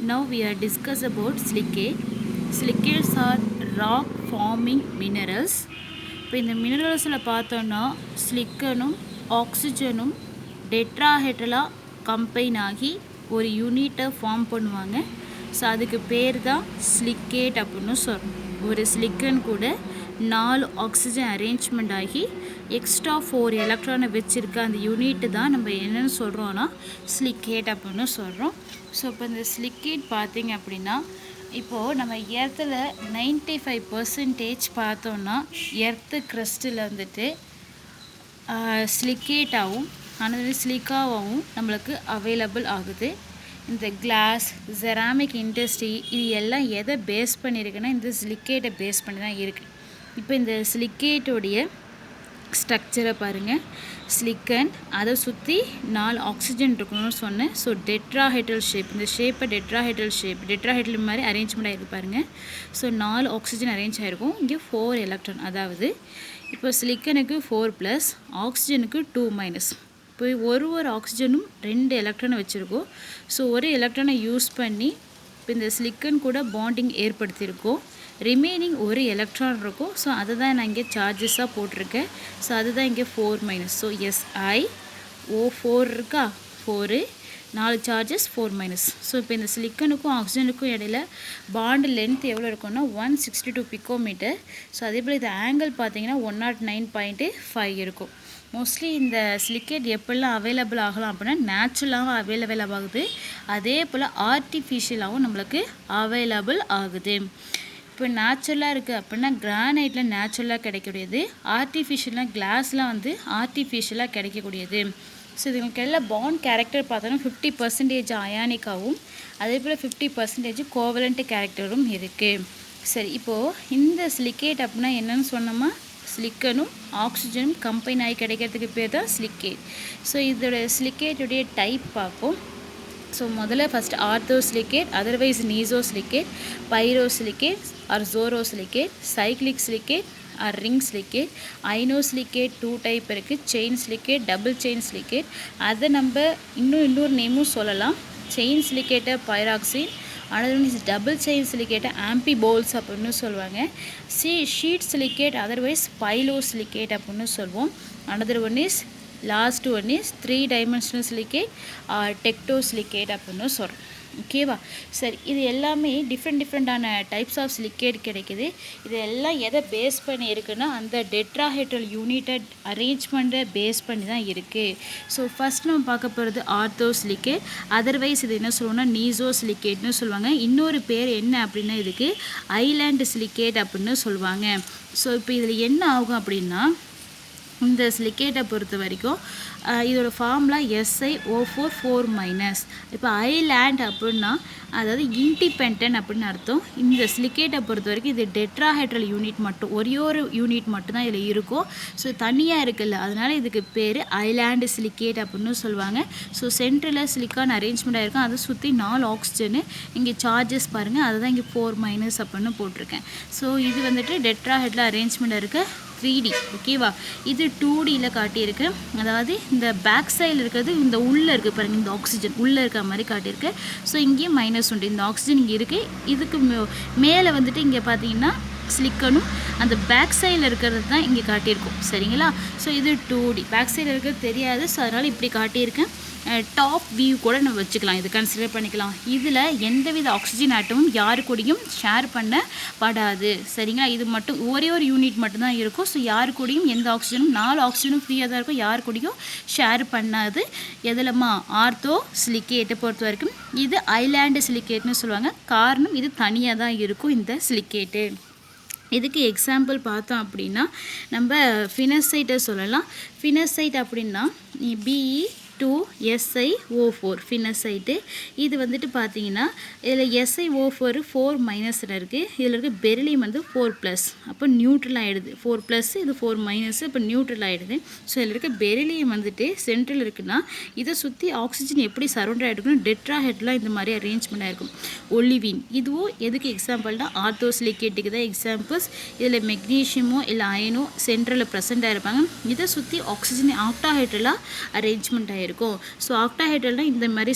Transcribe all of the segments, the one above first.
Now we are discuss about silicate. Silicates are rock forming minerals. இப்போ இந்த மினரல்ஸில் பார்த்தோன்னா ஸ்லிக்கனும் ஆக்சிஜனும் டெட்ராஹெட்ரலாக combine ஆகி ஒரு யூனிட்டை ஃபார்ம் பண்ணுவாங்க. ஸோ அதுக்கு பேர் தான் ஸ்லிக்கேட் அப்படின்னு சொல்கிறோம். ஒரு ஸ்லிக்கன் கூட 4 ஆக்சிஜன் அரேஞ்ச்மெண்ட் ஆகி எக்ஸ்ட்ரா 4 எலக்ட்ரானை வச்சுருக்க அந்த யூனிட்டு தான் நம்ம என்னென்னு சொல்கிறோன்னா ஸ்லிக்கேட் அப்படின்னு சொல்கிறோம். ஸோ இப்போ இந்த ஸ்லிக்கேட் பார்த்திங்க அப்படின்னா இப்போது நம்ம எர்த்தில் 95% பார்த்தோன்னா எர்த்து க்ரஸ்ட்டில் வந்துட்டு ஸ்லிக்கேட்டாகவும் ஆனால் ஸ்லிக்காகவும் நம்மளுக்கு அவைலபிள் ஆகுது. இந்த கிளாஸ் செராமிக் இண்டஸ்ட்ரி இது எல்லாம் எதை பேஸ் பண்ணியிருக்குன்னா இந்த சிலிக்கேட்டை பேஸ் பண்ணி தான் இருக்குது. இப்போ இந்த சிலிக்கேட்டோடைய ஸ்ட்ரக்சரை பாருங்கள். ஸ்லிக்கன் அதை சுற்றி 4 ஆக்சிஜன் இருக்கணும்னு சொன்னேன். ஸோ டெட்ராஹெட்ரல் ஷேப், இந்த ஷேப்பை டெட்ராஹெட்ரல் மாதிரி அரேஞ்ச்மெண்ட் ஆகிருக்கு பாருங்கள். ஸோ 4 ஆக்சிஜன் அரேஞ்ச் ஆகிருக்கும். இங்கே 4 எலக்ட்ரான், அதாவது இப்போ ஸ்லிக்கனுக்கு 4+, ஆக்சிஜனுக்கு 2-. இப்போ ஒரு ஆக்சிஜனும் 2 எலக்ட்ரானை வச்சுருக்கோம். ஸோ ஒரு எலக்ட்ரானை யூஸ் பண்ணி இப்போ இந்த ஸ்லிக்கன் கூட பாண்டிங் ஏற்படுத்தியிருக்கோம். ரிமைனிங் ஒரு எலக்ட்ரான் இருக்கும். ஸோ அதை தான் நான் இங்கே சார்ஜஸாக போட்டிருக்கேன். ஸோ அதுதான் இங்கே 4-. ஸோ SiO4 இருக்கா, 4 4 சார்ஜஸ் 4-. ஸோ இப்போ இந்த சிலிக்கனுக்கும் ஆக்சிஜனுக்கும் இடையில பாண்டு லென்த் எவ்வளோ இருக்குன்னா 162 பிகோமீட்டர். ஸோ அதே போல் இது ஆங்கிள் பார்த்தீங்கன்னா 109.5 இருக்கும். மோஸ்ட்லி இந்த சிலிக்கேட் எப்படிலாம் அவைலபிள் ஆகலாம் அப்படின்னா நேச்சுரலாகவும் அவைலபிள் ஆகுது, அதே போல் ஆர்டிஃபிஷியலாகவும் நம்மளுக்கு அவைலபிள் ஆகுது. இப்போ நேச்சுரலாக இருக்குது அப்படின்னா கிரானைட்டில் நேச்சுரலாக கிடைக்கக்கூடியது, ஆர்டிஃபிஷியலாக கிளாஸ்லாம் வந்து ஆர்டிஃபிஷியலாக கிடைக்கக்கூடியது. ஸோ இதுங்களுக்கு எல்லாம் பாண்ட் கேரக்டர் பார்த்தோன்னா 50% அயானிக்காகவும் அதே போல் 50% கோவலண்ட் கேரக்டரும் இருக்குது. சரி, இப்போது இந்த சிலிக்கேட் அப்படின்னா என்னென்னு சொன்னோமா, ஸ்லிக்கனும் ஆக்சிஜனும் கம்பைன் ஆகி கிடைக்கிறதுக்கு பேர் தான் ஸ்லிக்கேட். ஸோ இதோட ஸ்லிக்கேட்டுடைய டைப் பார்ப்போம். ஸோ முதல்ல first orthosilicate, otherwise nesosilicate, pyrosilicate or sorosilicate, cyclic silicate or ring silicate, inosilicate 2 type இருக்குது, chain silicate, double chain silicate. அதை நம்ம இன்னொரு நேமும் சொல்லலாம். செயின் சிலிக்கேட்டை pyroxene, another one is double chain silicate amphiboles அப்படின்னு சொல்லுவாங்க. ஷீட் சிலிக்கேட் அதர்வைஸ் பைலோசிலிக்கேட் அப்படின்னு சொல்லுவோம். another one is last one is 3-dimensional silicate டெக்டோசிலிக்கேட் அப்படின்னு சொல்கிறோம். ஓகேவா? சரி, இது எல்லாமே டிஃப்ரெண்டான டைப்ஸ் ஆஃப் சிலிக்கேட் கிடைக்குது. இது எல்லாம் எதை பேஸ் பண்ணி இருக்குன்னா அந்த டெட்ராஹெட்ரல் யூனிட்டை அரேஞ்ச்மெண்ட்டை பேஸ் பண்ணி தான் இருக்குது. ஸோ ஃபஸ்ட் நம்ம பார்க்க போகிறது ஆர்த்தோசிலிக்கேட், அதர்வைஸ் இது என்ன சொல்லுவோம்னா நீசோசிலிக்கேட்னு சொல்லுவாங்க. இன்னொரு பேர் என்ன அப்படின்னா இதுக்கு ஐலாண்ட் சிலிக்கேட் அப்படின்னு சொல்லுவாங்க. ஸோ இப்போ இதில் என்ன ஆகும் அப்படின்னா இந்த சிலிக்கேட்டை பொறுத்த வரைக்கும் இதோட ஃபார்முலா SiO4 4-. இப்போ ஐலாண்ட் அப்படின்னா அதாவது இண்டிபெண்டன்ட் அப்படின்னு அர்த்தம். இந்த சிலிக்கேட்டை பொறுத்த வரைக்கும் இது டெட்ராஹெட்ரல் யூனிட் மட்டும், ஒரே ஒரு யூனிட் மட்டும்தான் இதில் இருக்கும். ஸோ தனியாக இருக்குல்ல, அதனால் இதுக்கு பேர் ஐலாண்டு சிலிக்கேட் அப்படின்னு சொல்லுவாங்க. ஸோ சென்ட்ரலில் சிலிக்கான் அரேஞ்ச்மெண்ட் ஆகிருக்கும், அதை சுற்றி 4 ஆக்சிஜனு, இங்கே சார்ஜஸ் பாருங்கள், அதுதான் இங்கே 4- அப்படின்னு போட்டிருக்கேன். ஸோ இது வந்துட்டு டெட்ராஹெட்ரல் அரேஞ்ச்மெண்ட் இருக்க 3D. ஓகேவா? இது 2Dயில் காட்டியிருக்கு. அதாவது இந்த பேக் சைடில் இருக்கிறது இந்த உள்ளே இருக்குது பாருங்கள், இந்த ஆக்சிஜன் உள்ளே இருக்கிற மாதிரி காட்டியிருக்கு. ஸோ இங்கேயும் -1, இந்த ஆக்சிஜன் இங்கே இருக்குது. இதுக்கு மேலே வந்துட்டு இங்கே பார்த்தீங்கன்னா ஸ்லிக்கனும் அந்த பேக் சைடில் இருக்கிறது தான் இங்கே காட்டியிருக்கும். சரிங்களா? ஸோ இது 2D, பேக் சைடில் இருக்கிறது தெரியாது. ஸோ அதனால் இப்படி காட்டியிருக்கேன். டாப் வியூ கூட நம்ம வச்சுக்கலாம், இது கன்சிடர் பண்ணிக்கலாம். இதில் எந்தவித ஆக்சிஜன் ஆட்டமும் யாரு கூடயும் ஷேர் பண்ணப்படாது. சரிங்களா? இது மட்டும் ஒரே ஒரு யூனிட் மட்டும்தான் இருக்கும். ஸோ யாரு கூடயும் எந்த ஆக்சிஜனும் 4 ஆக்சிஜனும் ஃப்ரீயாக தான் இருக்கும், யாரு கூடயும் ஷேர் பண்ணாது. எதுலமா ஆர்த்தோ சிலிக்கேட்டை பொறுத்த வரைக்கும் இது ஐலாண்டு சிலிக்கேட்னு சொல்லுவாங்க. காரணம் இது தனியாக தான் இருக்கும் இந்த சிலிக்கேட்டு. இதுக்கு எக்ஸாம்பிள் பார்த்தோம் அப்படின்னா நம்ம ஃபினசைட்டை சொல்லலாம். ஃபினசைட் அப்படின்னா Be2SiO4 ஃபினசைட்டு. இது வந்துட்டு பார்த்தீங்கன்னா இதில் SiO4 4- இருக்குது. இதில் இருக்க பெரிலியம் வந்து 4+, அப்போ நியூட்ரல் ஆகிடுது. 4+, இது 4-, இப்போ நியூட்ரல் ஆகிடுது. ஸோ இதில் இருக்க பெரிலியம் வந்துட்டு சென்ட்ரல் இருக்குன்னா இதை சுற்றி ஆக்சிஜன் எப்படி சரௌண்ட் ஆகிருக்குன்னா டெட்ராஹெட்லாம் இந்த மாதிரி அரேஞ்ச்மெண்ட் ஆகிருக்கும். ஒலிவின் இதுவும் எதுக்கு எக்ஸாம்பிள்னா ஆர்த்தோசிலிக்கேட்டுக்கு தான் எக்ஸாம்பிள்ஸ். இதில் மெக்னீஷியமோ இல்லை அயனோ சென்ட்ரலில் ப்ரெசென்ட் ஆகிருப்பாங்க. இதை சுற்றி ஆக்சிஜன் ஆக்டாஹெட்ரலாக அரேஞ்ச்மெண்ட் ஆகிருக்கும். ஸோ ஆக்டாஹெட்ரல்னால் இந்த மாதிரி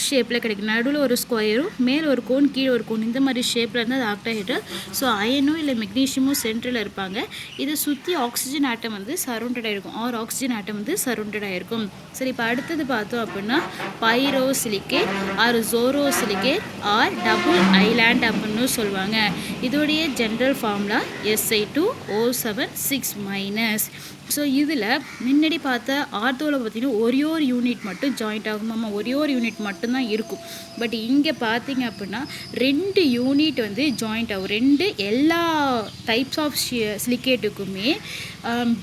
ஷேப்பில் கிடைக்கும். நடுவில் ஒரு ஸ்கொயரும் மேலே ஒரு கோன் கீழே ஒரு கோன் இந்த மாதிரி ஷேப்பில் இருந்தால் அது ஆக்டாஹெட்ரல். ஸோ அயனும் இல்லை மெக்னீஷியமும் சென்ட்ரலில் இருப்பாங்க. இதை சுற்றி ஆக்சிஜன் ஆட்டம் வந்து சரௌண்டடாக இருக்கும். ஆக்சிஜன் ஆட்டம் வந்து சரௌண்டடாக இருக்கும். சரி, இப்போ அடுத்தது பார்த்தோம் அப்படின்னா பைரோசிலிகேட் ஆர் ஜோரோசிலிகேட் ஆர் டபுள் ஐலாண்ட் அப்படின்னு சொல்லுவாங்க. இதோடைய ஜென்ரல் ஃபார்முலா Si2O7 6-. ஸோ இதில் முன்னாடி பார்த்த ஆர்த்தோவில் பார்த்திங்கன்னா ஒரே ஒரு யூனிட் மட்டும் ஜாயிண்ட் ஆகுமாம்மா, ஒரே ஒரு யூனிட் மட்டும்தான் இருக்கும். பட் இங்கே பார்த்தீங்க அப்படின்னா 2 யூனிட் வந்து ஜாயிண்ட் ஆகும். 2 எல்லா டைப்ஸ் ஆஃப் சிலிக்கேட்டுக்குமே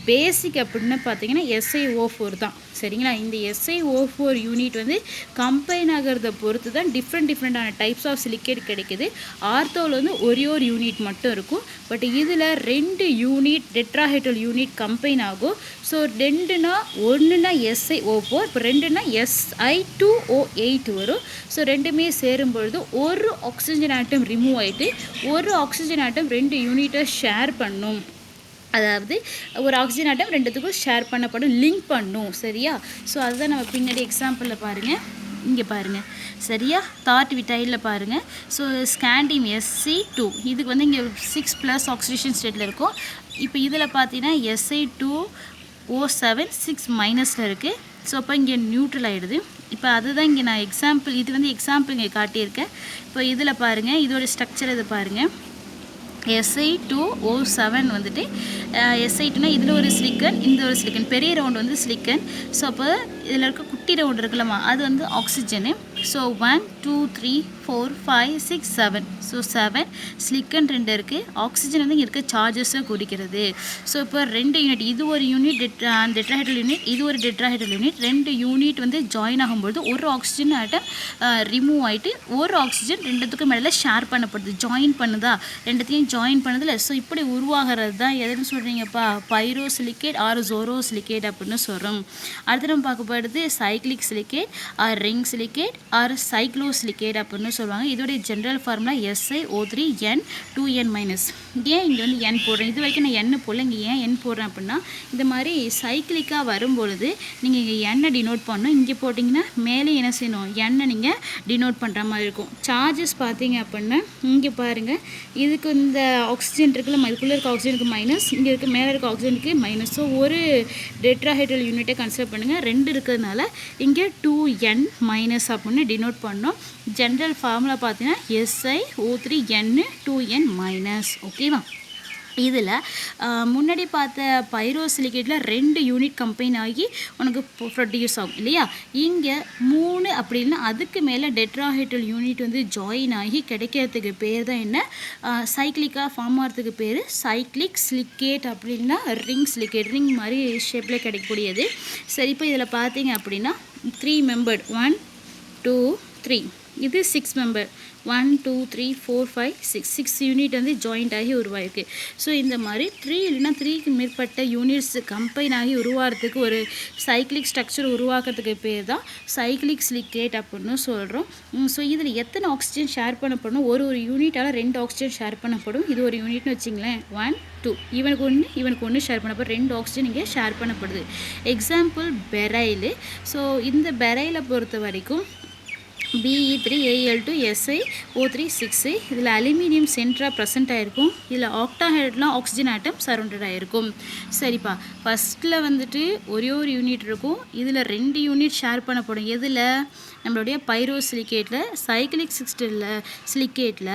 பேசிக் அப்படின்னு பார்த்தீங்கன்னா SiO4 தான். சரிங்களா? இந்த SiO4 யூனிட் வந்து கம்பைன் ஆகிறத பொறுத்து தான் டிஃப்ரெண்டான டைப்ஸ் ஆஃப் சிலிக்கேட் கிடைக்குது. ஆர்த்தோவில் வந்து ஒரே ஒரு யூனிட் மட்டும் இருக்கும். பட் இதில் 2 யூனிட் டெட்ராஹெட்ரல் யூனிட் கம்பைன் ஆகும். ஸோ 2னா 1னா SiO4, இப்போ 2னா Si2O8 வரும். ஸோ ரெண்டுமே சேரும்பொழுது ஒரு ஆக்சிஜன் ஆட்டம் ரிமூவ் ஆகிட்டு ஒரு ஆக்சிஜன் ஆட்டம் 2 யூனிட்டை ஷேர் பண்ணும். அதாவது ஒரு ஆக்சிஜன் ஆட்டம் 2த்துக்கும் ஷேர் பண்ணப்படும், லிங்க் பண்ணும். சரியா? ஸோ அதுதான் நம்ம பின்னாடி எக்ஸாம்பிளில் பாருங்கள், இங்கே பாருங்கள். சரியா? தாட் விட்டைலில் பாருங்கள். ஸோ ஸ்காண்டியம் Sc2 இதுக்கு வந்து இங்கே 6+ ஆக்சிடேஷன் ஸ்டேட்டில் இருக்கும். இப்போ இதில் பார்த்தீங்கன்னா Si2O7 6- இருக்குது. ஸோ அப்போ இங்கே நியூட்ரல் ஆகிடுது. இப்போ அதுதான் இங்கே நான் எக்ஸாம்பிள், இது வந்து எக்ஸாம்பிள் இங்கே காட்டியிருக்கேன். இப்போ இதில் பாருங்கள், இதோட ஸ்ட்ரக்சர் இது பாருங்கள். Si2O7 வந்துட்டு Si2னா இதில் ஒரு சிலிக்கன், இந்த ஒரு சிலிக்கன், பெரிய ரவுண்ட் வந்து சிலிக்கன். ஸோ அப்போ இதில் இருக்க குட்டி ரவுண்ட் இருக்குல்லம்மா அது வந்து ஆக்சிஜனு. ஸோ 1 2 3 4 5 6 7. ஸோ 7 சிலிக்கன் 2 இருக்குது. ஆக்சிஜன் வந்து இங்கே இருக்க சார்ஜஸை குறிக்கிறது. ஸோ இப்போ 2 யூனிட், இது ஒரு யூனிட் டெட்ராஹெட்ரல் யூனிட், இது ஒரு டெட்ராஹெட்ரல் யூனிட். 2 யூனிட் வந்து ஜாயின் ஆகும்போது ஒரு ஆக்சிஜன் ஆட்டம் ரிமூவ் ஆகிட்டு ஒரு ஆக்சிஜன் 2த்துக்கும் மேலே ஷேர் பண்ணப்படுது. ஜாயின் பண்ணுதா, 2த்தையும் ஜாயின் பண்ணுதில்ல. ஸோ இப்படி உருவாகிறது தான் எதுன்னு சொல்கிறீங்கப்பா, பைரோசிலிகேட் ஆர் ஜோரோசிலிகேட் அப்படின்னு சொல்கிறோம். அடுத்து நம்ம பார்க்க போகிறது cyclic silicate or ring silicate or cyclosilicate அப்படின்னு சொல்லுவாங்க. இதோடைய ஜென்ரல் ஃபார்முலா Si2O3N2N-. ஏன் இங்கே வந்து N போடுறேன், இது வரைக்கும் நான் N போடல, இங்கே ஏன் N போடுறேன் அப்படின்னா இந்த மாதிரி சைக்கிளிக்காக வரும்பொழுது நீங்கள் இங்கே N டினோட் பண்ணணும். இங்கே போட்டிங்கன்னா மேலே என்ன செய்யணும், N நீங்கள் டினோட் பண்ணுற மாதிரி இருக்கும். சார்ஜஸ் பார்த்தீங்க அப்படின்னா இங்கே பாருங்கள், இதுக்கு இந்த ஆக்சிஜன் இருக்குல்ல, இதுக்குள்ளே இருக்க ஆக்சிஜனுக்கு மைனஸ், இங்கே இருக்க மேலே இருக்க ஆக்சிஜனுக்கு மைனஸ். ஸோ ஒரு டெட்ராஹெட்ரல் யூனிட்டை கன்சிடர் பண்ணுங்கள். 2 இருக்கிறதுனால இங்கே 2N- அப்படின்னு டினோட் பண்ணோம். ஜென்ரல் ஃபார்முலா பார்த்தீங்கன்னா Si2O3N2N-. ஓகேவா? இதில் முன்னாடி பார்த்த பைரோசிலிகேட்டில் 2 யூனிட் கம்பைன் ஆகி உனக்கு ப்ரொடியூஸ் ஆகும் இல்லையா? இங்கே 3 அப்படின்னா அதுக்கு மேலே டெட்ராஹெட்ரல் யூனிட் வந்து ஜாயின் ஆகி கிடைக்கிறதுக்கு பேர் தான் என்ன, சைக்ளிக்காக ஃபார்ம் ஆகிறதுக்கு பேர் சைக்ளிக் சிலிகேட் அப்படின்னா ரிங் சிலிகேட், ரிங் மாதிரி ஷேப்பில் கிடைக்கக்கூடியது. சரி, இப்போ இதில் பார்த்தீங்க அப்படின்னா 3 மெம்பர்ட் 1 2 3, இது 6 மெம்பர் 1 2 3 4 5 6 யூனிட் வந்து ஜாயிண்ட் ஆகி உருவாயிருக்கு. ஸோ இந்த மாதிரி 3 இல்லைன்னா 3க்கு மேற்பட்ட யூனிட்ஸ் கம்பைன் ஆகி உருவாகிறதுக்கு ஒரு சைக்ளிக் ஸ்ட்ரக்சர் உருவாக்குறதுக்கு பேர் தான் சைக்ளிக் சிலிகேட் அப்படின்னு சொல்கிறோம். ஸோ இதில் எத்தனை ஆக்சிஜன் ஷேர் பண்ணப்படும், ஒரு யூனிட்டால் 2 ஆக்சிஜன் ஷேர் பண்ணப்படும். இது ஒரு யூனிட்னு வச்சிங்களேன், 1 2, இவனுக்கு ஒன்று ஷேர் பண்ணப்போ 2 ஆக்சிஜன் இங்கே ஷேர் பண்ணப்படுது. எக்ஸாம்பிள் பெரைலு. ஸோ இந்த பெரைலை பொறுத்த வரைக்கும் Be3Al2 Si2O3 6. இதில் அலுமினியம் சென்டராக ப்ரெசென்ட் ஆகிருக்கும். இதில் ஆக்டாஹெட்லாம் ஆக்சிஜன் ஆட்டம் சரௌண்டட் ஆகிருக்கும். சரிப்பா, ஃபஸ்ட்டில் வந்துட்டு ஒரே ஒரு யூனிட் இருக்கும். இதில் 2 யூனிட் ஷேர் பண்ணப்படும். எதில், நம்மளுடைய பைரோசிலிகேட்டில். சைக்ளிக் சிலிகேட்டில்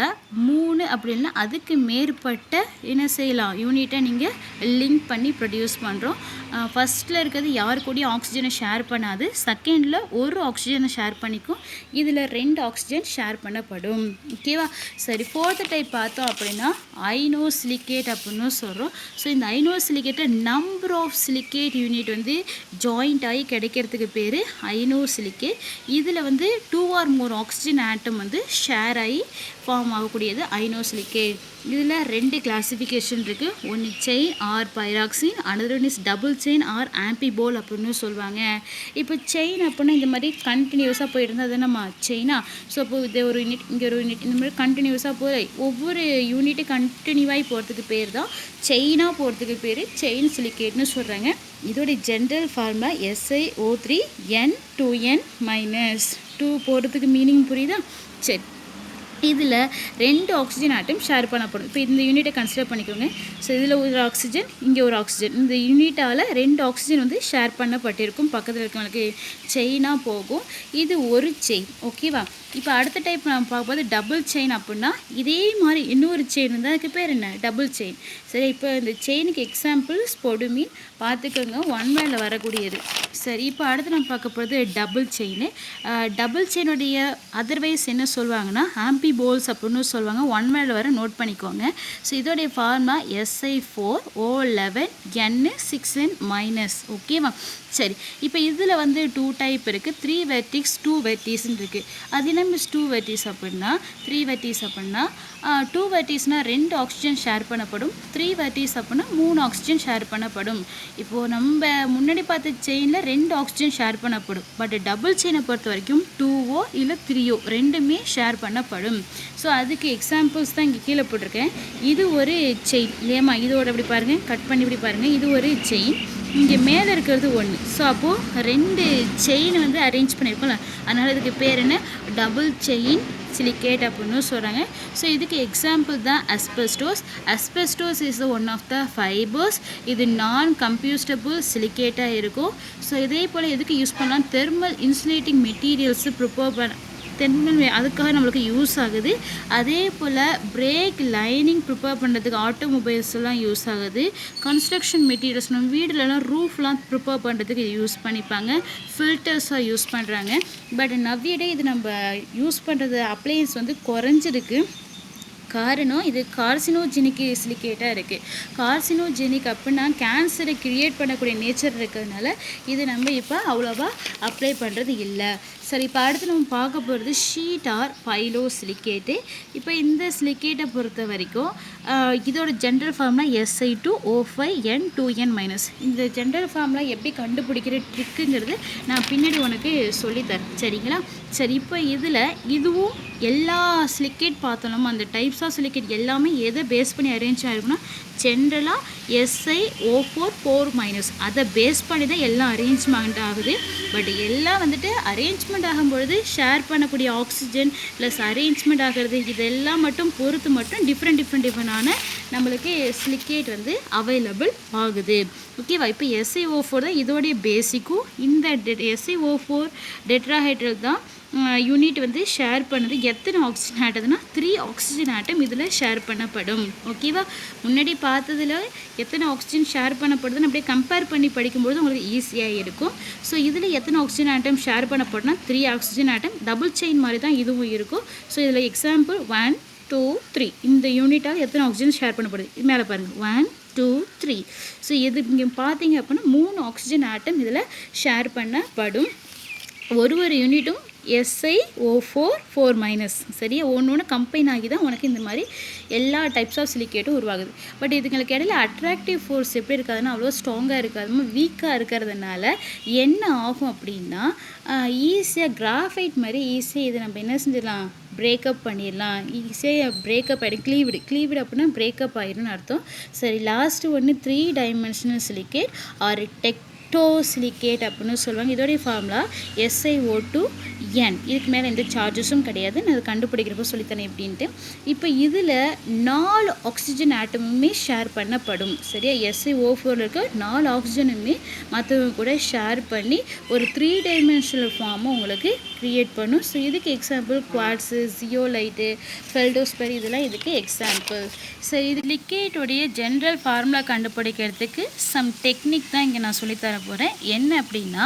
3 அப்படின்னா அதுக்கு மேற்பட்ட என்ன செய்யலாம், யூனிட்டை நீங்கள் லிங்க் பண்ணி ப்ரொடியூஸ் பண்ணுறோம். ஃபஸ்ட்டில் இருக்கிறது யாரு கூடயும் ஆக்சிஜனை ஷேர் பண்ணாது, செகண்டில் ஒரு ஆக்சிஜனை ஷேர் பண்ணிக்கும், இதில் 2 ஆக்சிஜன் ஷேர் பண்ணப்படும். ஓகேவா? சரி, 4th டைப் பார்த்தோம் அப்படின்னா ஐனோசிலிகேட் அப்படின்னு சொல்கிறோம். ஸோ இந்த ஐனோசிலிகேட்டை நம்பர் ஆஃப் சிலிகேட் யூனிட் வந்து ஜாயிண்ட் ஆகி கிடைக்கிறதுக்கு பேர் ஐனோசிலிகேட். இதில் வந்து 2 or more ஆக்சிஜன் ஆட்டம் வந்து ஷேர் ஆகி ஃபார்ம் ஆகக்கூடியது ஐனோசிலிகேட். இதில் 2 கிளாசிஃபிகேஷன் இருக்குது. ஒன்று chain or pyroxene, another one is double chain or amphibole அப்படின்னு சொல்லுவாங்க. இப்போ செயின் அப்படின்னா இந்த மாதிரி கண்டினியூஸாக போயிட்டு இருந்தால் அது நம்ம செயினா. ஸோ அப்போ இது ஒரு யூனிட், இங்கே ஒரு யூனிட், இந்த மாதிரி கண்டினியூஸாக போய் ஒவ்வொரு யூனிட்டு கண்டினியூவாகி போகிறதுக்கு பேர் தான் செயினாக போகிறதுக்கு பேர் செயின் சிலிகேட்னு சொல்கிறாங்க. இதோடைய ஜென்ரல் ஃபார்முலா Si2O3N2N-. 2 போகிறதுக்கு மீனிங் புரியுதா? சரி, இதில் 2 ஆக்சிஜன் ஆட்டம் ஷேர் பண்ணப்படும். இப்போ இந்த யூனிட்டை கன்சிடர் பண்ணிக்கோங்க. ஸோ இதில் ஒரு ஆக்சிஜன், இங்கே ஒரு ஆக்சிஜன். இந்த யூனிட்டால் 2 ஆக்சிஜன் வந்து ஷேர் பண்ணப்பட்டிருக்கும். பக்கத்தில் இருக்கவங்களுக்கு செயினாக போகும். இது ஒரு செயின். ஓகேவா? இப்போ அடுத்த டைப் நம்ம பார்க்கும்போது டபுள் செயின் அப்படின்னா இதே மாதிரி இன்னொரு செயின் இருந்தால் அதுக்கு பேர் என்ன? Double chain. சரி, இப்போ இந்த செயினுக்கு எக்ஸாம்பிள் ஸ்பொடுமீன் பார்த்துக்கோங்க, 1 மேலே வரக்கூடியது. சரி, இப்போ அடுத்து நம்ம பார்க்க போகிறது டபுள் செயின். டபுள் செயினுடைய அதர்வைஸ் என்ன சொல்லுவாங்கன்னா ஆம்பி போல்ஸ் அப்படின்னு சொல்லுவாங்க. 1 மேலே வர நோட் பண்ணிக்கோங்க. ஸோ இதோடைய ஃபார்முலா Si4O11 N6N-. ஓகேவா? சரி, இப்போ இதில் வந்து 2 டைப் இருக்குது. 3 வெர்டிக்ஸ் 2 வெர்டிஸ்ன்னு இருக்குது. அது என்ன மிஸ் 2 வெர்டிஸ் அப்படின்னா 3 வெர்டிஸ் அப்படின்னா 2 வெர்டிஸ்னால் 2 ஆக்சிஜன் ஷேர் பண்ணப்படும். 3 வெர்டிஸ் அப்படின்னா 3 ஆக்சிஜன் ஷேர் பண்ணப்படும். இப்போது நம்ம முன்னாடி பார்த்த செயினில் 2 ஆக்சிஜன் ஷேர் பண்ணப்படும். பட் டபுள் செயினை பொறுத்த வரைக்கும் 2ஓ இல்லை 3ஓ ரெண்டுமே ஷேர் பண்ணப்படும். ஸோ அதுக்கு எக்ஸாம்பிள்ஸ் தான் இங்கே கீழே போட்டிருக்கேன். இது ஒரு செயின் இல்லையாம்மா? இதோட இப்படி பாருங்கள், கட் பண்ணி இப்படி பாருங்கள். இது ஒரு செயின், இங்கே மேலே இருக்கிறது 1. ஸோ அப்போது 2 செயின் வந்து அரேஞ்ச் பண்ணியிருக்கோம்ல, அதனால் இதுக்கு பேர் என்ன? டபுள் செயின் சிலிக்கேட் அப்படின்னு சொல்கிறாங்க. ஸோ இதுக்கு எக்ஸாம்பிள் தான் asbestos. Asbestos is one of the fibres. இது நான் கம்ப்யூஸ்டபிள் சிலிக்கேட்டாக இருக்கும். ஸோ இதே போல் எதுக்கு யூஸ் பண்ணலாம்? தெர்மல் இன்சுலேட்டிங் மெட்டீரியல்ஸு ப்ரிப்பேர் பண்ண அதுக்காக நம்மளுக்கு யூஸ் ஆகுது. அதே போல் பிரேக் லைனிங் ப்ரிப்பேர் பண்ணுறதுக்கு ஆட்டோமொபைல்ஸ்லாம் யூஸ் ஆகுது. கன்ஸ்ட்ரக்ஷன் மெட்டீரியல்ஸ் நம்ம வீடுலலாம் ரூஃப்லாம் ப்ரிப்பேர் பண்ணுறதுக்கு யூஸ் பண்ணிப்பாங்க. ஃபில்டர்ஸாக யூஸ் பண்ணுறாங்க. பட் நவ்வியடே இது நம்ம யூஸ் பண்ணுறது அப்ளையன்ஸ் வந்து குறைஞ்சிருக்கு. காரணம் இது கார்சினோஜெனிக் சிலிக்கேட்டாக இருக்குது. கார்சினோஜெனிக் அப்படின்னா கேன்சரை கிரியேட் பண்ணக்கூடிய நேச்சர் இருக்கிறதுனால இது நம்ம இப்போ அவ்வளோவா அப்ளை பண்ணுறது இல்லை. சரி, இப்போ அடுத்து நம்ம பார்க்க போகிறது ஷீட் ஆர் பைலோ சிலிக்கேட்டு. இப்போ இந்த சிலிக்கேட்டை பொறுத்த வரைக்கும் இதோட ஜென்ரல் ஃபார்ம்னா Si2O5N2N-. இந்த ஜென்ரல் ஃபார்ம்லாம் எப்படி கண்டுபிடிக்கிற ட்ரிக்குங்கிறது நான் பின்னாடி உனக்கு சொல்லித்தரேன், சரிங்களா? சரி, இப்போ இதில் இதுவும் எல்லா சிலிக்கேட் பார்த்தோம், அந்த டைப்ஸ் ஆஃப் சிலிக்கேட் எல்லாமே எதை பேஸ் பண்ணி அரேஞ்ச் ஆகிருக்குன்னா ஜென்ரலாக Si2O4 அதை பேஸ் பண்ணி தான் எல்லாம் அரேஞ்ச்மெண்ட் ஆகுது. பட் எல்லாம் வந்துட்டு அரேஞ்ச்மெண்ட் ஆகும்பொழுது ஷேர் பண்ணக்கூடிய ஆக்சிஜன் ப்ளஸ் அரேஞ்ச்மெண்ட் ஆகிறது இதெல்லாம் மட்டும் பொறுத்து மட்டும் டிஃப்ரெண்டான நம்மளுக்கு சிலிக்கேட் வந்து அவைலபிள் ஆகுது. ஓகேவா? இப்போ Si2O4 தான் இதோடைய பேசிக்கும். இந்த Si2O4 டெட்ராஹைட்ரல் தான் யூனிட் வந்து ஷேர் பண்ணது. எத்தனை ஆக்சிஜன் ஆட்டதுன்னா 3 ஆக்சிஜன் ஆட்டம் இதில் ஷேர் பண்ணப்படும். ஓகேவா? முன்னாடி பார்த்ததில் எத்தனை ஆக்சிஜன் ஷேர் பண்ணப்படுதுன்னு அப்படியே கம்பேர் பண்ணி படிக்கும்போது உங்களுக்கு ஈஸியாக இருக்கும். ஸோ இதில் எத்தனை ஆக்சிஜன் ஆட்டம் ஷேர் பண்ணப்படுனா 3 ஆக்சிஜன் ஆட்டம். டபுள் செயின் மாதிரி தான் இதுவும் இருக்கும். ஸோ இதில் எக்ஸாம்பிள் 1 2 3 இந்த யூனிட்டால் எத்தனை ஆக்சிஜன் ஷேர் பண்ணப்படுது? மேலே பாருங்கள் 1 2 3. ஸோ இது இங்கே பார்த்தீங்க அப்படின்னா 3 ஆக்சிஜன் ஆட்டம் இதில் ஷேர் பண்ணப்படும். ஒரு யூனிட்டும் Si2O4 சரியா? ஒன்று கம்பைன் ஆகி தான் உனக்கு இந்த மாதிரி எல்லா டைப்ஸ் ஆஃப் சிலிக்கேட்டும் உருவாகுது. பட் இதுங்களுக்கு இடையில அட்ராக்டிவ் ஃபோர்ஸ் எப்படி இருக்காதுன்னா அவ்வளோ ஸ்ட்ராங்காக இருக்காது, வீக்காக இருக்கிறதுனால என்ன ஆகும் அப்படின்னா ஈஸியாக கிராஃபைட் மாதிரி ஈஸியாக இதை நம்ம என்ன செஞ்சிடலாம்? பிரேக்கப் பண்ணிடலாம். ஈஸியாக பிரேக்கப் ஆகிடும். க்ளீவிடு அப்படின்னா பிரேக்கப் ஆகிடும்னு அர்த்தம். சரி, லாஸ்ட்டு ஒன்று 3 டைமென்ஷனல் சிலிக்கேட் ஆர் சிலிக்கேட் அப்படின்னு சொல்லுவாங்க. இதோடைய ஃபார்முலா SiO2N. இதுக்கு மேலே எந்த சார்ஜஸும் கிடையாது. நான் அதை கண்டுபிடிக்கிறப்போ சொல்லித்தரேன் எப்படின்ட்டு. இப்போ இதில் 4 ஆக்சிஜன் ஆட்டமுமே ஷேர் பண்ணப்படும். சரியா? Si2O4 இருக்க 4 ஆக்சிஜனுமே மற்றவங்க கூட ஷேர் பண்ணி ஒரு 3 டைமென்ஷனல் ஃபார்மை உங்களுக்கு க்ரியேட் பண்ணும். ஸோ இதுக்கு எக்ஸாம்பிள் குவாட்ஸு, ஜியோலைட்டு, ஃபெல்டோஸ்பர் இதெல்லாம் இதுக்கு எக்ஸாம்பிள். சரி, இது லிக்கேட்டோடைய ஜென்ரல் ஃபார்முலா கண்டுபிடிக்கிறதுக்கு சம் டெக்னிக் தான் இங்கே நான் சொல்லித்தர போகிறேன். என்ன அப்படின்னா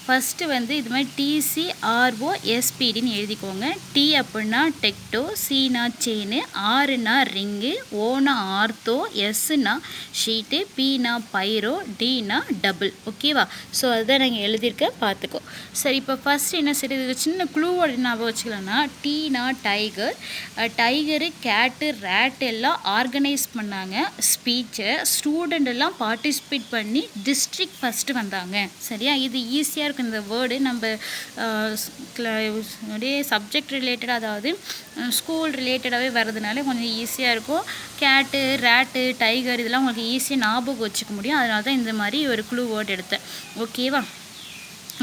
ஃபஸ்ட்டு வந்து இது மாதிரி TCROSPDன்னு எழுதிக்கோங்க. T அப்படின்னா டெக்டோ, Cனா செயின், Rனா ரிங்கு, Oனா ஆர்த்தோ, Sனா ஷீட்டு, Pனா பைரோ, Dனா டபுள். ஓகேவா? ஸோ அதுதான் நாங்கள் எழுதியிருக்கேன், பார்த்துக்கோ. சரி, இப்போ ஃபஸ்ட்டு என்ன சரி இது சின்ன க்ளூவோட ஞாபகம் வச்சுக்கலாம்னா Tனா டைகர். டைகரு, கேட்டு, ரேட் எல்லாம் ஆர்கனைஸ் பண்ணாங்க ஸ்பீச்சை. ஸ்டூடெண்ட் எல்லாம் பார்ட்டிசிபேட் பண்ணி டிஸ்ட்ரிக்ட் ஃபஸ்ட்டு வந்தாங்க. சரியா? இது ஈஸியாக இருக்கும். இந்த வேர்டு நம்ம சப்ஜெக்ட் ரிலேட்டடாக, அதாவது ஸ்கூல் ரிலேட்டடாகவே வர்றதுனால கொஞ்சம் ஈஸியாக இருக்கும். கேட்டு, ரேட்டு, டைகர் இதெல்லாம் உங்களுக்கு ஈஸியாக ஞாபகம் வச்சுக்க முடியும். அதனால தான் இந்த மாதிரி ஒரு க்ளூ வேர்டு எடுத்தேன். ஓகேவா?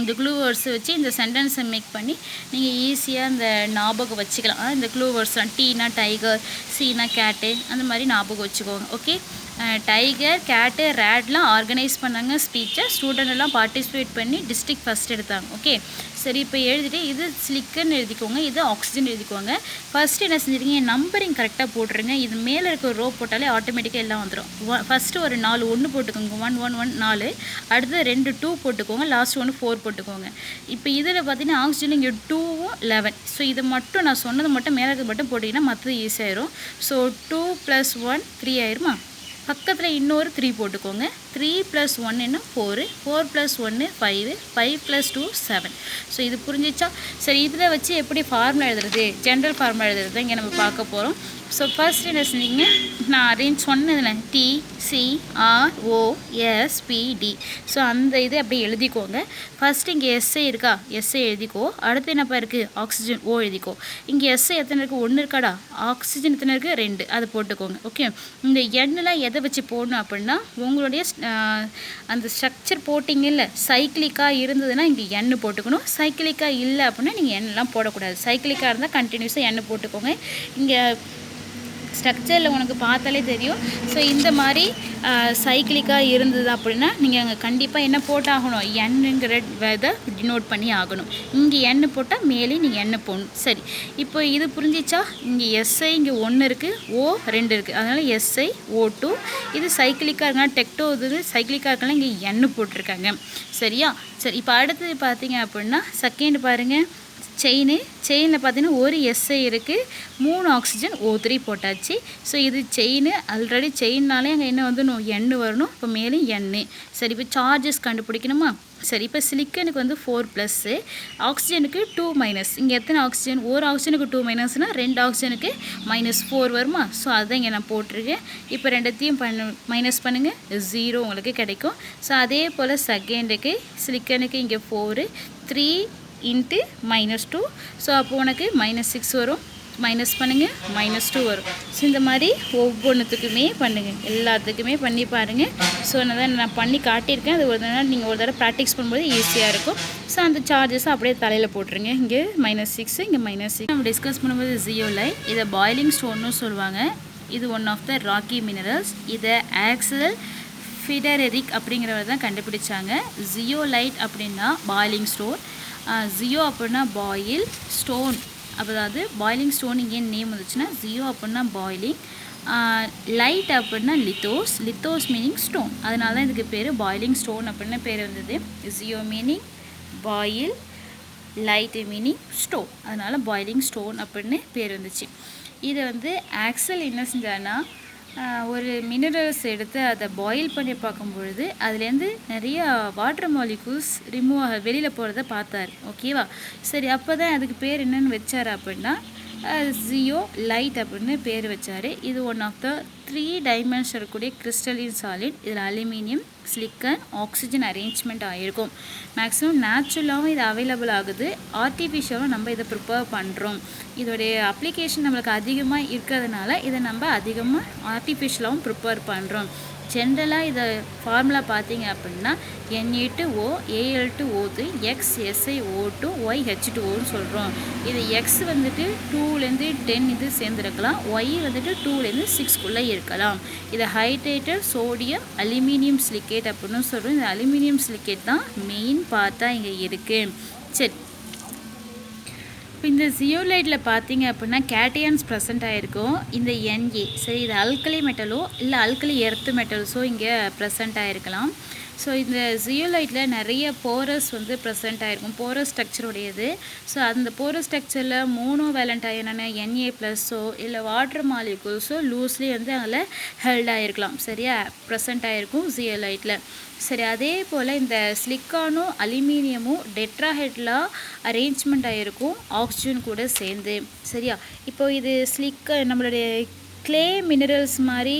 இந்த க்ளூ வேர்ட்ஸை வச்சு இந்த சென்டென்ஸை மேக் பண்ணி நீங்கள் ஈஸியாக இந்த ஞாபகம் வச்சுக்கலாம். இந்த க்ளூ வேர்ட்ஸ்லாம் டீனா டைகர், சீனா கேட்டு, அந்த மாதிரி ஞாபகம் வச்சுக்கோங்க. ஓகே, டைகர், கேட்டு, ரேட்லாம் ஆர்கனைஸ் பண்ணாங்க ஸ்பீச்சை. ஸ்டூடெண்ட் எல்லாம் பார்ட்டிசிபேட் பண்ணி டிஸ்ட்ரிக்ட் ஃபஸ்ட் எடுத்தாங்க. ஓகே, சரி, இப்போ எழுதிட்டு இது ஸ்லிக்குன்னு எழுதிக்கோங்க, இது ஆக்சிஜன் எழுதிக்கோங்க. ஃபஸ்ட்டு என்ன செஞ்சுருங்க, நம்பரிங் கரெக்டாக போட்டுருங்க. இது மேலே இருக்க ரோ போட்டாலே ஆட்டோமேட்டிக்காக எல்லாம் வந்துடும். ஃபஸ்ட்டு ஒரு 4 1 போட்டுக்கோங்க, 1 1 1 4. அடுத்து 2 2 போட்டுக்கோங்க, லாஸ்ட் 1 4 போட்டுக்கோங்க. இப்போ இதில் பார்த்தீங்கன்னா ஆக்சிஜன் இங்கே 2வும் 11. ஸோ இதை மட்டும் நான் சொன்னது மட்டும் மேலே இருக்கிறது மட்டும் போட்டிங்கன்னா மற்றது ஈஸியாகிடும். ஸோ 2 + 1 3 ஆயிருமா. பக்கத்தில் இன்னொரு 3 போட்டுக்கோங்க. 3 + 1 என்ன 4, 4 + 1 5, 5 + 2 7. ஸோ இது புரிஞ்சிச்சா? சரி, இதில் வச்சு எப்படி ஃபார்முலா எழுதுறது, ஜென்ரல் ஃபார்முலா எழுதுறது இங்கே நம்ம பார்க்க போகிறோம். ஸோ ஃபர்ஸ்ட் என்ன செஞ்சீங்க, நான் அரேஞ்ச் சொன்னதில்ல TCROSPD. ஸோ அந்த இது அப்படியே எழுதிக்கோங்க. ஃபஸ்ட்டு இங்கே எஸ்ஐ இருக்கா, எஸ்ஐ எழுதிக்கோ. அடுத்து என்னப்பா இருக்குது, ஆக்சிஜன் ஓ எழுதிக்கோ. இங்கே எஸ்ஐ எத்தனை இருக்குது, 1 இருக்காடா. ஆக்சிஜன் எத்தனை இருக்குது, 2. அதை போட்டுக்கோங்க. ஓகே, இந்த எண்ணெலாம் எதை வச்சு போடணும் அப்படின்னா உங்களுடைய அந்த ஸ்ட்ரக்சர் போட்டிங்க இல்லை, சைக்கிளிக்காக இருந்ததுன்னா இங்கே எண்ணெய் போட்டுக்கணும். சைக்கிளிக்காக இல்லை அப்படின்னா நீங்கள் எண்ணெய்லாம் போடக்கூடாது. சைக்கிளிக்காக இருந்தால் கண்டினியூஸாக எண்ணெய் போட்டுக்கோங்க. இங்கே ஸ்ட்ரக்சரில் உனக்கு பார்த்தாலே தெரியும். ஸோ இந்த மாதிரி சைக்கிளிக்காக இருந்தது அப்படின்னா நீங்கள் அங்கே கண்டிப்பாக என்ன போட்டாகணும், எண்ணுங்கிற இதை டினோட் பண்ணி ஆகணும். இங்கே எண்ணெய் போட்டால் மேலே நீங்கள் எண்ணெய் போடணும். சரி, இப்போ இது புரிஞ்சிச்சா? இங்கே எஸ்ஐ இங்கே 1 இருக்குது, ஓ 2 இருக்குது. அதனால் எஸ்ஐ O2. இது சைக்கிளிக்காக இருக்காங்க, டெக்டோ இது சைக்கிளிக்காக இருக்கலாம், இங்கே எண்ணெய் போட்டிருக்காங்க. சரியா? சரி, இப்போ அடுத்தது பார்த்தீங்க அப்படின்னா செகண்ட் பாருங்கள், செயினில் பார்த்தீங்கன்னா ஒரு எஸ்ஐ இருக்குது, 3 ஆக்சிஜன் O3 போட்டாச்சு. ஸோ இது செயின். ஆல்ரெடி செயின்னாலே அங்கே என்ன வந்துடணும், எண்ணெய் வரணும். இப்போ மேலே எண்ணெய். சரி, இப்போ சார்ஜஸ் கண்டுபிடிக்கணுமா? சரி, இப்போ சிலிக்கனுக்கு வந்து 4+, ஆக்சிஜனுக்கு 2-. இங்கே எத்தனை ஆக்சிஜன், ஒரு ஆக்சிஜனுக்கு 2- 2 ஆக்சிஜனுக்கு -4 வருமா? ஸோ அதுதான் இங்கே நான் போட்டிருக்கேன். இப்போ ரெண்டத்தையும் மைனஸ் பண்ணுங்கள், 0 உங்களுக்கு கிடைக்கும். ஸோ அதே போல் செகண்டுக்கு சிலிக்கனுக்கு இங்கே 4, 3 × -2. ஸோ அப்போ உனக்கு -6 வரும். மைனஸ் பண்ணுங்கள், -2 வரும். ஸோ இந்த மாதிரி ஒவ்வொன்றுத்துக்குமே பண்ணுங்கள், எல்லாத்துக்குமே பண்ணி பாருங்கள். ஸோ நான் பண்ணி காட்டியிருக்கேன். அது ஒரு தடவை நீங்கள் ஒரு தடவை ப்ராக்டிஸ் பண்ணும்போது ஈஸியாக இருக்கும். ஸோ அந்த சார்ஜஸை அப்படியே தலையில் போட்டுருங்க. இங்கே -6, இங்கே -6. நம்ம டிஸ்கஸ் பண்ணும்போது ஜியோலைட், இதை பாய்லிங் ஸ்டோன்னு சொல்லுவாங்க. இது one of the rocky minerals. இதை ஆக்சல் ஃபிடரெரிக் அப்படிங்கிறவர் தான் கண்டுபிடிச்சாங்க. ஜியோலைட் அப்படின்னா பாய்லிங் ஸ்டோன், ஜியோ அப்படின்னா பாயில், ஸ்டோன் அதாவது பாய்லிங் ஸ்டோன் இங்கே நேம் வந்துச்சுன்னா ஜியோ அப்படின்னா பாய்லிங், லைட் அப்படின்னா லித்தோஸ் மீனிங் ஸ்டோன். அதனால தான் இதுக்கு பேர் பாய்லிங் ஸ்டோன் அப்படின்னு பேர் வந்தது. Jio meaning boil, light meaning stone, அதனால் பாய்லிங் ஸ்டோன் அப்படின்னு பேர் வந்துச்சு. இதை வந்து ஆக்சல் என்ன செஞ்சான்னா ஒரு மினரல்ஸ் எடுத்து அதை பாயில் பண்ணி பார்க்கும்பொழுது அதுலேருந்து நிறையா வாட்டர் மாலிகூல்ஸ் வெளியில் போகிறத பார்த்தாரு. ஓகேவா? சரி, அப்போ தான் அதுக்கு பேர் என்னென்னு வச்சார் அப்படின்னா ஜியோ லைட் அப்படின்னு பேர் வச்சார். இது ஒன் ஆஃப் த 3 டைமென்ஷன் இருக்கக்கூடிய கிறிஸ்டலின் சாலிட். இதில் அலுமினியம், சிலிக்கன், ஆக்சிஜன் அரேஞ்ச்மெண்ட் ஆகிருக்கும். மேக்ஸிமம் நேச்சுரலாகவும் இது அவைலபிள் ஆகுது, ஆர்டிஃபிஷியலாகவும் நம்ம இதை ப்ரிப்பேர் பண்ணுறோம். இதோடைய அப்ளிகேஷன் நம்மளுக்கு அதிகமாக இருக்கிறதுனால இதை நம்ம அதிகமாக ஆர்டிஃபிஷியலாகவும் ப்ரிப்பேர் பண்ணுறோம். ஜென்ரலாக இதை ஃபார்முலா பார்த்தீங்க அப்படின்னா Na2O, Al2O3, XSiO2, YH2Oன்னு சொல்கிறோம். இது எக்ஸ் வந்துட்டு 2லேருந்து 10 இது சேர்ந்துருக்கலாம், ஒய் வந்துட்டு 2லேருந்து 6க்குள்ளே இருக்கலாம். இதை ஹைட்ரேட்டட் சோடியம் அலுமினியம் சிலிக்கேட் அப்படின்னு சொல்கிறோம். இந்த அலுமினியம் சிலிக்கேட் தான் மெயின் பார்ட்டாக இங்கே இருக்குது. சரி, இப்போ இந்த ஜியோலைட்டில் பார்த்தீங்க அப்படின்னா கேட்டையான்ஸ் ப்ரெசென்ட் ஆகிருக்கும். இந்த Na, சரி, இது அல்கலி மெட்டலோ இல்லை அல்கலி எர்த்து மெட்டல்ஸோ இங்கே ப்ரெசென்ட் ஆகிருக்கலாம். ஸோ இந்த ஜியோலைட்டில் நிறைய போரஸ் வந்து ப்ரெசென்ட் ஆகிருக்கும், போரஸ் ஸ்ட்ரக்சருடையது. ஸோ அந்த போரஸ் ஸ்ட்ரக்சரில் மோனோவேலண்ட் அயனான Na+ஓ இல்லை வாட்டர் மாலிகூல்ஸோ லூஸ்லி வந்து அதில் ஹெல்ட் ஆகிருக்கலாம். சரியா? ப்ரெசென்ட் ஆகிருக்கும் ஜியோலைட்டில். சரி, அதே போல் இந்த சிலிக்கானும் அலுமினியமும் டெட்ராஹெட்லாம் அரேஞ்ச்மெண்ட் ஆகிருக்கும் ஆக்சிஜன் கூட சேர்ந்து. சரியா? இப்போ இது நம்மளுடைய கிளே மினரல்ஸ் மாதிரி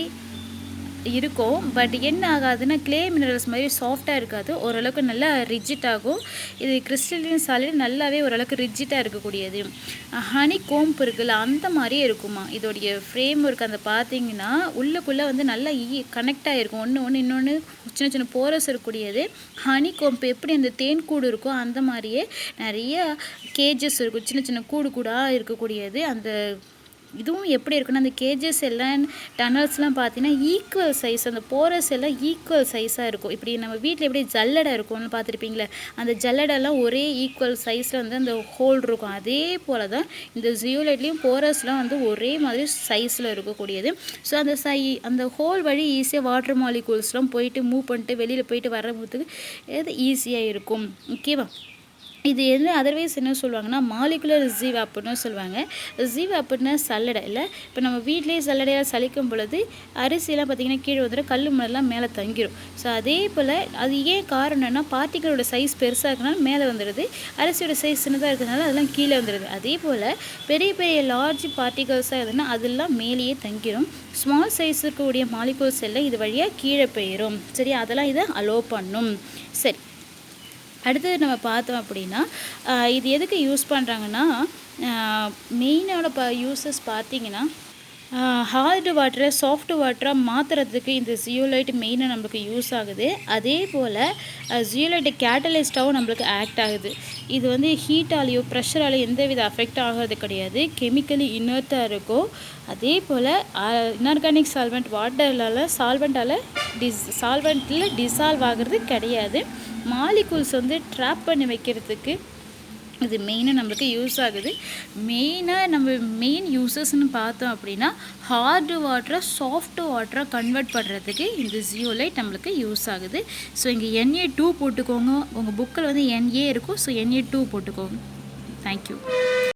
இருக்கும். பட் என்ன ஆகாதுன்னா கிளே மினரல்ஸ் மாதிரி சாஃப்டாக இருக்காது, ஓரளவுக்கு நல்லா ரிஜிட் ஆகும். இது கிறிஸ்டலின் சாலிட் நல்லாவே ஓரளவுக்கு ரிஜிட்டாக இருக்கக்கூடியது. ஹனி கோம்பு இருக்குல்ல, அந்த மாதிரியே இருக்குமா இதோடைய ஃப்ரேம் ஒர்க். அந்த பார்த்தீங்கன்னா உள்ளுக்குள்ளே வந்து நல்லா கனெக்ட் ஆகிருக்கும், ஒன்று இன்னொன்று சின்ன சின்ன போரஸ் இருக்கக்கூடியது. ஹனி கோம்பு எப்படி அந்த தேன் கூடு இருக்கோ அந்த மாதிரியே நிறைய கேஜஸ் இருக்கும், சின்ன சின்ன கூடு கூடாக இருக்கக்கூடியது. அந்த இதுவும் எப்படி இருக்குன்னா அந்த கேஜஸ் எல்லாம் டனல்ஸ்லாம் பார்த்தீங்கன்னா ஈக்குவல் சைஸ், அந்த போரஸ் எல்லாம் ஈக்குவல் சைஸாக இருக்கும். இப்படி நம்ம வீட்டில் எப்படி ஜல்லடை இருக்கும்னு பார்த்துருப்பீங்களே, அந்த ஜல்லடெல்லாம் ஒரே ஈக்குவல் சைஸில் வந்து அந்த ஹோல் இருக்கும். அதே போல் தான் இந்த ஜியோலைட்லேயும் போரஸ்லாம் வந்து ஒரே மாதிரி சைஸில் இருக்கக்கூடியது. ஸோ அந்த ஹோல் வழி ஈஸியாக வாட்டர் மாலிகூல்ஸ்லாம் போயிட்டு மூவ் பண்ணிட்டு வெளியில் போயிட்டு வர்றதுக்கு எது ஈஸியாக இருக்கும். ஓகேவா? இது என்ன அதர்வைஸ் என்ன சொல்லுவாங்கன்னா மாலிகுலர் ஜீவ் அப்படின்னு சொல்லுவாங்க. ஜீவ் அப்படின்னா சல்லடை இல்லை. இப்போ நம்ம வீட்டிலேயே சல்லடையாக சலிக்கும் பொழுது அரிசியெல்லாம் பார்த்திங்கன்னா கீழே வந்துடும், கல் மணலாம் மேலே தங்கிடும். ஸோ அதே போல் அது ஏன் காரணம்னா பார்ட்டிகளோட சைஸ் பெருசாக இருக்கனால மேலே வந்துடுது, அரிசியோட சைஸ் சின்னதாக இருக்கிறதுனால அதெல்லாம் கீழே வந்துடுது. அதே போல் பெரிய பெரிய லார்ஜ் பார்ட்டிகல்ஸாக இருந்ததுன்னா அதெல்லாம் மேலேயே தங்கிடும். ஸ்மால் சைஸ் இருக்கக்கூடிய மாலிகூல்ஸ் எல்லாம் இது வழியாக கீழே போயிடும். சரி, அதெல்லாம் இதை அலோவ் பண்ணும். சரி, அடுத்தது நம்ம பார்த்தோம் அப்படின்னா இது எதுக்கு யூஸ் பண்ணுறாங்கன்னா மெயினோட யூசஸ் பார்த்திங்கன்னா ஹார்டு வாட்டரை சாஃப்ட் வாட்டராக மாற்றுறதுக்கு இந்த ஜியோலைட் மெயினாக நம்மளுக்கு யூஸ் ஆகுது. அதே போல் ஜியோலைட் கேட்டலிஸ்ட்டாகவும் நம்மளுக்கு ஆக்ட் ஆகுது. இது வந்து ஹீட்டாலேயோ ப்ரெஷராலேயோ எந்தவித அஃபெக்ட் ஆகிறது கிடையாது, கெமிக்கலி இன்னர்ட்டாக இருக்கும். அதே போல் இன்ஆர்கானிக் சால்வெண்ட் வாட்டரால் சால்வெண்ட்டில் டிசால்வ் ஆகிறது கிடையாது. மாலிகூல்ஸ் வந்து ட்ராப் பண்ணி வைக்கிறதுக்கு இது மெயினாக நம்மளுக்கு யூஸ் ஆகுது. நம்ம மெயின் யூசஸ்ன்னு பார்த்தோம் அப்படின்னா ஹார்டு வாட்டரை சாஃப்ட் வாட்டராக கன்வெர்ட் பண்ணுறதுக்கு இந்த ஜியோலைட் நம்மளுக்கு யூஸ் ஆகுது. ஸோ இங்கே Na2 போட்டுக்கோங்க, உங்கள் புக்கில் வந்து Na இருக்கும். ஸோ Na2 போட்டுக்கோங்க. தேங்க்யூ.